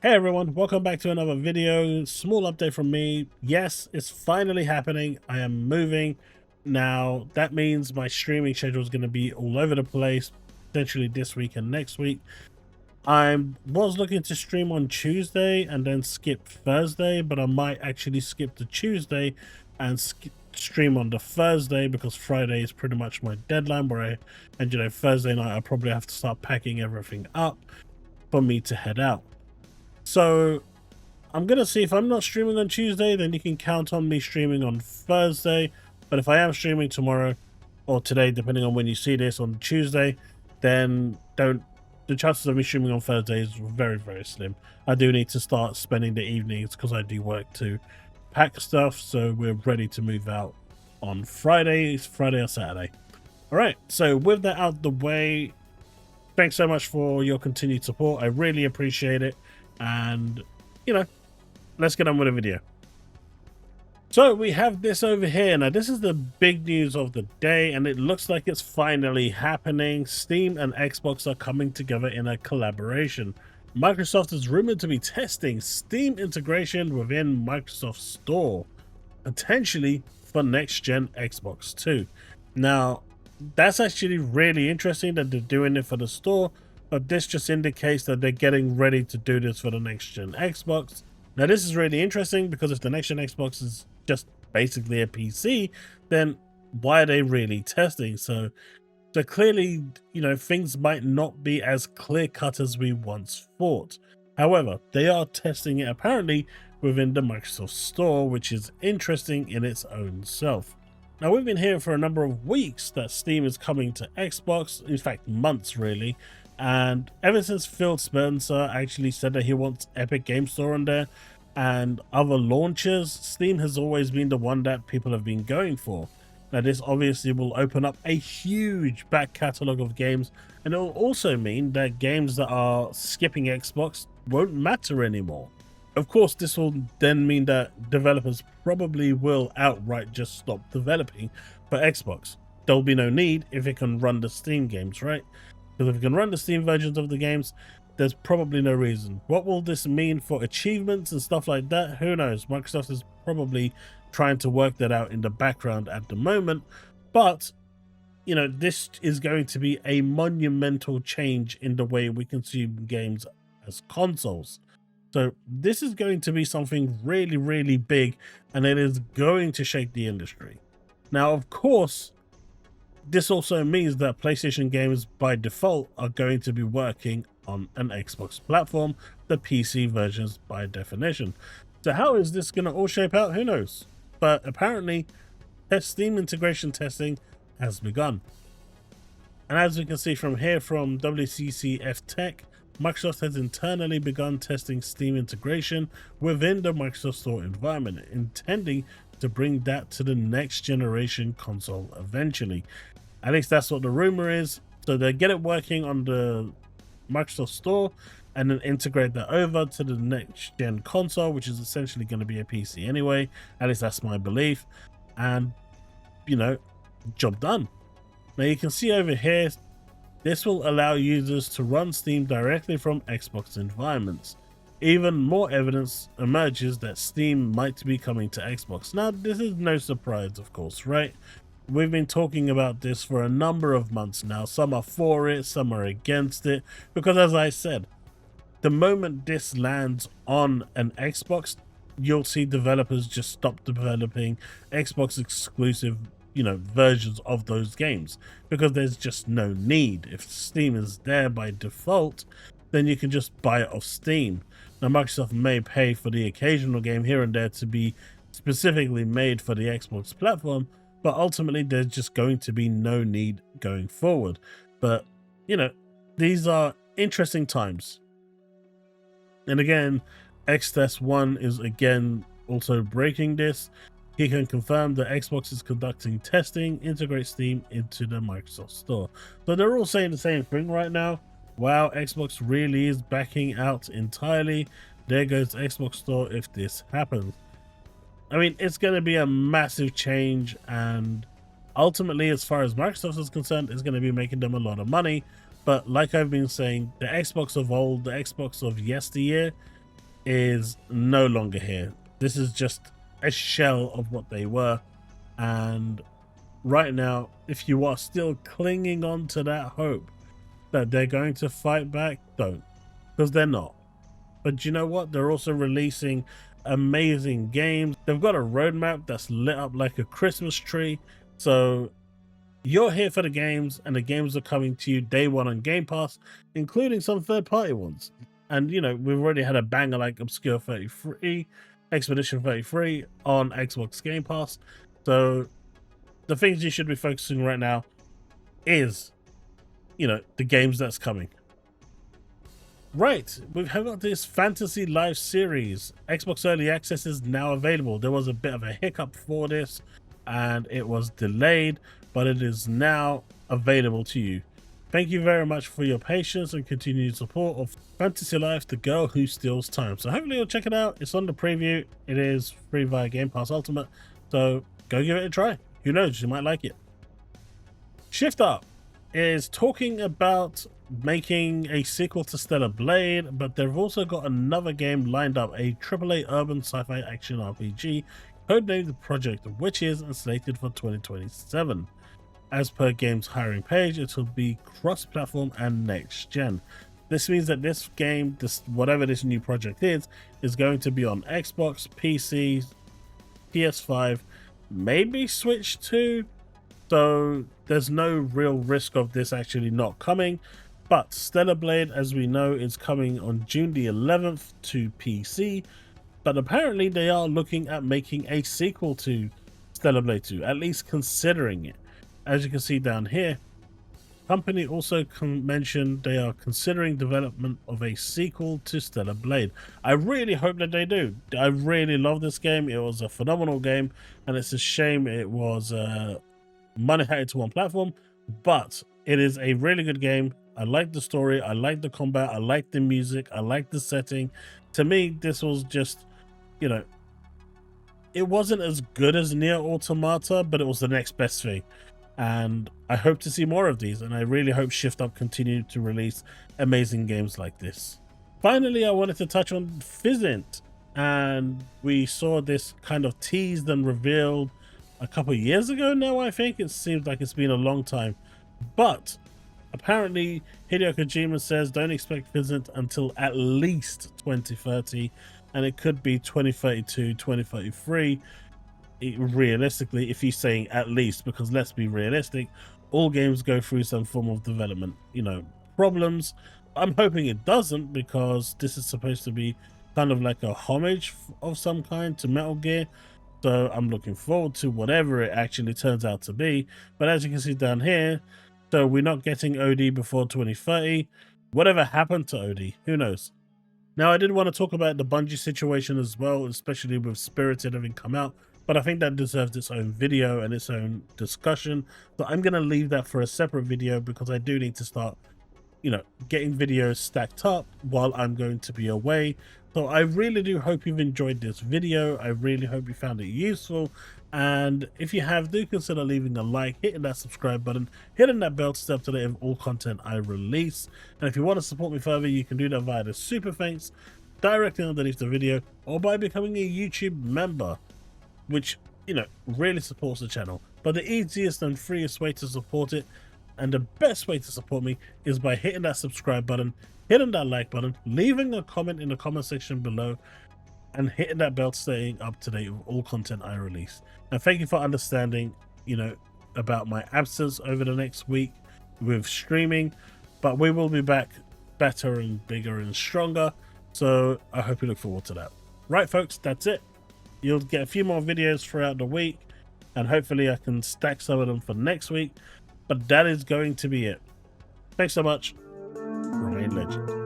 Hey everyone, welcome back to another video. Small update from me. Yes, it's finally happening. I am moving. Now, that means my streaming schedule is going to be all over the place, potentially this week and next week. I was looking to stream on Tuesday and then skip Thursday, but I might actually skip the Tuesday and stream on the Thursday because Friday is pretty much my deadline and Thursday night I probably have to start packing everything up for me to head out. So I'm going to see if I'm not streaming on Tuesday, then you can count on me streaming on Thursday. But if I am streaming tomorrow or today, depending on when you see this on Tuesday, then the chances of me streaming on Thursday is very, very slim. I do need to start spending the evenings because I do work to pack stuff. So we're ready to move out on Friday or Saturday. All right. So with that out the way, thanks so much for your continued support. I really appreciate it. And, let's get on with the video. So we have this over here. Now, this is the big news of the day, and it looks like it's finally happening. Steam and Xbox are coming together in a collaboration. Microsoft is rumored to be testing Steam integration within Microsoft Store, potentially for next-gen Xbox too. Now, that's actually really interesting that they're doing it for the store, but this just indicates that they're getting ready to do this for the next gen Xbox. Now, this is really interesting because if the next gen Xbox is just basically a PC, then why are they really testing? So clearly, things might not be as clear cut as we once thought. However, they are testing it apparently within the Microsoft Store, which is interesting in its own self. Now, we've been hearing for a number of weeks that Steam is coming to Xbox, in fact months really, and ever since Phil Spencer actually said that he wants Epic Game Store on there and other launchers, Steam has always been the one that people have been going for. Now, this obviously will open up a huge back catalogue of games, and it will also mean that games that are skipping Xbox won't matter anymore. Of course, this will then mean that developers probably will outright just stop developing for Xbox. There'll be no need if it can run the Steam games, right? Because if it can run the Steam versions of the games, there's probably no reason. What will this mean for achievements and stuff like that? Who knows? Microsoft is probably trying to work that out in the background at the moment. But, this is going to be a monumental change in the way we consume games as consoles. So this is going to be something really, really big, and it is going to shake the industry. Now, of course, this also means that PlayStation games by default are going to be working on an Xbox platform, the PC versions by definition. So how is this going to all shape out? Who knows? But apparently, Steam integration testing has begun. And as we can see from here from WCCF Tech, Microsoft has internally begun testing Steam integration within the Microsoft Store environment, intending to bring that to the next generation console eventually. At least that's what the rumor is. So they get it working on the Microsoft Store and then integrate that over to the next gen console, which is essentially going to be a PC anyway. At least that's my belief. And, job done. Now you can see over here, this will allow users to run Steam directly from Xbox environments. Even more evidence emerges that Steam might be coming to Xbox. Now, this is no surprise, of course, right? We've been talking about this for a number of months now. Some are for it, some are against it. Because as I said, the moment this lands on an Xbox, you'll see developers just stop developing Xbox exclusive versions of those games because there's just no need. If Steam is there by default, then you can just buy it off Steam. Now, Microsoft may pay for the occasional game here and there to be specifically made for the Xbox platform, but ultimately there's just going to be no need going forward. But these are interesting times. And again, XTest1 is again also breaking this. He can confirm that Xbox is conducting testing, integrate Steam into the Microsoft Store. So they're all saying the same thing right now. Wow, Xbox really is backing out entirely. There goes the Xbox Store if this happens. I mean, it's going to be a massive change, and ultimately, as far as Microsoft is concerned, it's going to be making them a lot of money. But like I've been saying, the Xbox of old, the Xbox of yesteryear, is going to be a is no longer here. This is just a shell of what they were. And right now, if you are still clinging on to that hope that they're going to fight back, don't, because they're not. But you know what? They're also releasing amazing games. They've got a roadmap that's lit up like a Christmas tree. So you're here for the games, and the games are coming to you day one on Game Pass, including some third-party ones. And, you know, we've already had a banger like Obscure 33, Expedition 33 on Xbox Game Pass. So the things you should be focusing right now is, you know, the games that's coming. Right, we've got this Fantasy Life series. Xbox Early Access is now available. There was a bit of a hiccup for this, and it was delayed, but it is now available to you. Thank you very much for your patience and continued support of Fantasy Life, the girl who steals time. So hopefully you'll check it out. It's on the preview. It is free via Game Pass Ultimate, so go give it a try. Who knows, you might like it. Shift Up is talking about making a sequel to Stella Blade, but they've also got another game lined up, a AAA urban sci-fi action RPG codenamed Project Witches and slated for 2027. As per game's hiring page, it will be cross-platform and next-gen. This means that this game, whatever this new project is going to be on Xbox, PC, PS5, maybe Switch 2. So there's no real risk of this actually not coming. But Stella Blade, as we know, is coming on June the 11th to PC. But apparently they are looking at making a sequel to Stella Blade 2, at least considering it. As you can see down here, company also mentioned they are considering development of a sequel to Stella Blade. I really hope that they do. I really love this game. It was a phenomenal game, and it's a shame it was money hacked to one platform, but it is a really good game. I like the story, I like the combat, I like the music, I like the setting. To me, this was just, you know, it wasn't as good as Nier Automata, but it was the next best thing. And I hope to see more of these, and I really hope Shift Up continue to release amazing games like this. Finally, I wanted to touch on Fizzant, and we saw this kind of teased and revealed a couple of years ago now. I think it seems like it's been a long time, but apparently Hideo Kojima says don't expect Fizzant until at least 2030, and it could be 2032, 2033 realistically, if he's saying at least, because let's be realistic, all games go through some form of development, you know, problems. I'm hoping it doesn't, because this is supposed to be kind of like a homage of some kind to Metal Gear. So I'm looking forward to whatever it actually turns out to be. But as you can see down here, so we're not getting OD before 2030. Whatever happened to OD, who knows? Now, I did want to talk about the Bungie situation as well, especially with Spirited having come out, but I think that deserves its own video and its own discussion. So I'm going to leave that for a separate video, because I do need to start, you know, getting videos stacked up while I'm going to be away. So I really do hope you've enjoyed this video. I really hope you found it useful. And if you have, do consider leaving a like, hitting that subscribe button, hitting that bell to stay up to date with all content I release. And if you want to support me further, you can do that via the super thanks directly underneath the video, or by becoming a YouTube member, which, you know, really supports the channel. But the easiest and freest way to support it, and the best way to support me, is by hitting that subscribe button, hitting that like button, leaving a comment in the comment section below, and hitting that bell, staying up to date with all content I release. And thank you for understanding, you know, about my absence over the next week with streaming, but we will be back better and bigger and stronger. So I hope you look forward to that. Right, folks, that's it. You'll get a few more videos throughout the week, and hopefully I can stack some of them for next week. But that is going to be it. Thanks so much. Remain legend.